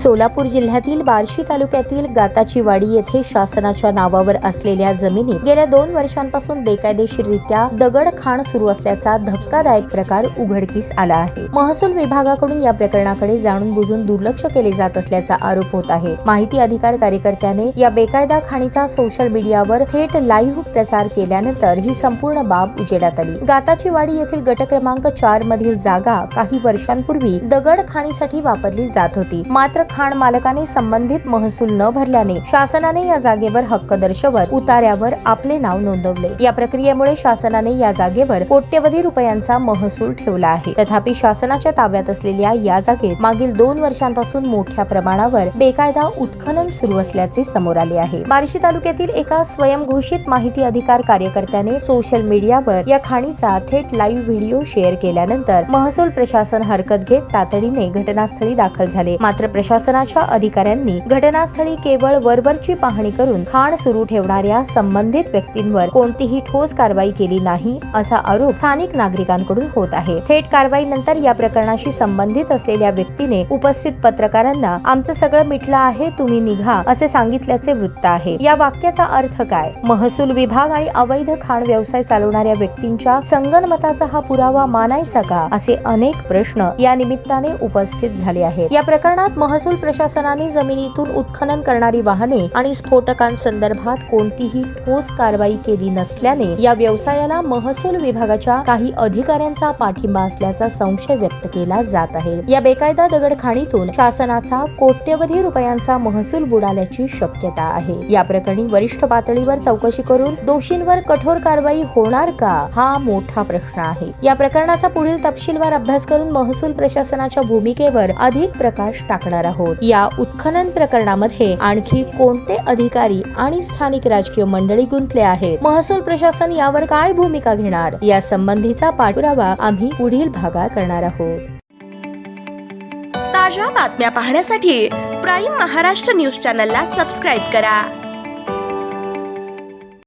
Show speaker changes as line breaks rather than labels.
सोलापूर जिल्ह्यातील बार्शी तालुक्यातील गाताचीवाडी येथे शासनाच्या नावावर असलेल्या जमिनी गेल्या 2 वर्षांपासून बेकायदेशीररित्या दगडखाण सुरू असल्याचा धक्कादायक प्रकार उघडकीस आला आहे। महसूल विभागाकडून या प्रकरणाकडे जाणून बुजून दुर्लक्ष केले जात असल्याचा आरोप होत आहे। माहिती अधिकार कार्यकर्त्याने या बेकायदा खाणीचा सोशल मीडियावर थेट लाईव्ह प्रसार केल्यानंतर ही संपूर्ण बाब उजेडात आली। गाताचीवाडी येथील गट क्रमांक 4 मधील जागा काही वर्षांपूर्वी दगड खाणीसाठी वापरली जात होती। मात्र खाण मालकाने संबंधित महसूल न भरल्याने शासनाने या जागेवर हक्क दर्शवत उतार्यावर आपले नाव नोंदवले। या प्रक्रियेमुळे शासनाने या जागेवर कोट्यवधी रुपयांचा महसूल ठेवला आहे। तथापि शासनाच्या ताब्यात असलेल्या या जागेत मागील 2 वर्षांपासून मोठ्या प्रमाणावर बेकायदा उत्खनन सुरू असल्याचे समोर आले आहे। बार्शी तालुक्यातील एका स्वयंघोषित माहिती अधिकार कार्यकर्त्याने सोशल मीडियावर या खाणीचा थेट लाईव्ह व्हिडिओ शेअर केल्यानंतर महसूल प्रशासन हरकत घेत तातडीने घटनास्थळी दाखल झाले। मात्र प्रशासनाच्या अधिकाऱ्यांनी घटनास्थळी केवळ वरवरची पाहणी करून खाण सुरू ठेवणाऱ्या संबंधित व्यक्तींवर कोणतीही ठोस कारवाई केली नाही असा आरोप स्थानिक नागरिकांकडून होत आहे। थेट कारवाईनंतर या प्रकरणाशी संबंधित असलेल्या व्यक्तीने उपस्थित पत्रकारांना आमचं सगळं मिटलं आहे, तुम्ही निघा असे सांगितल्याचे वृत्त आहे। या वाक्याचा अर्थ काय? महसूल विभाग आणि अवैध खाण व्यवसाय चालवणाऱ्या व्यक्तींच्या संगनमताचा हा पुरावा मानायचा का, असे अनेक प्रश्न या निमित्ताने उपस्थित झाले आहेत। या प्रकरणात महसूल प्रशासनाने जमिनीतून उत्खनन करणारी वाहने आणि स्फोटकांसंदर्भात कोणतीही ठोस कारवाई केली नसल्याने या व्यवसायाला महसूल विभागाच्या काही अधिकाऱ्यांचा पाठिंबा असल्याचा संशय व्यक्त केला जात आहे। या बेकायदा दगडखाणीतून शासनाचा कोट्यवधी रुपयांचा महसूल बुडाल्याची शक्यता आहे। या प्रकरणी वरिष्ठ पातळीवर चौकशी करून दोषींवर कठोर कारवाई होणार का, हा मोठा प्रश्न आहे। या प्रकरणाचा पुढील तपशीलवार अभ्यास करून महसूल प्रशासनाच्या भूमिकेवर अधिक प्रकाश टाकणार आहोत। या उत्खनन प्रकरणामध्ये आणखी कोणते अधिकारी आणि स्थानिक राजकीय मंडळी गुंतले आहेत, महसूल प्रशासन यावर काय भूमिका घेणार, या संबंधीचा पाठपुरावा आम्ही पुढील भागात करणार आहोत।
ताज्या बातम्या पाहण्यासाठी प्राईम महाराष्ट्र न्यूज चॅनलला सबस्क्राईब करा।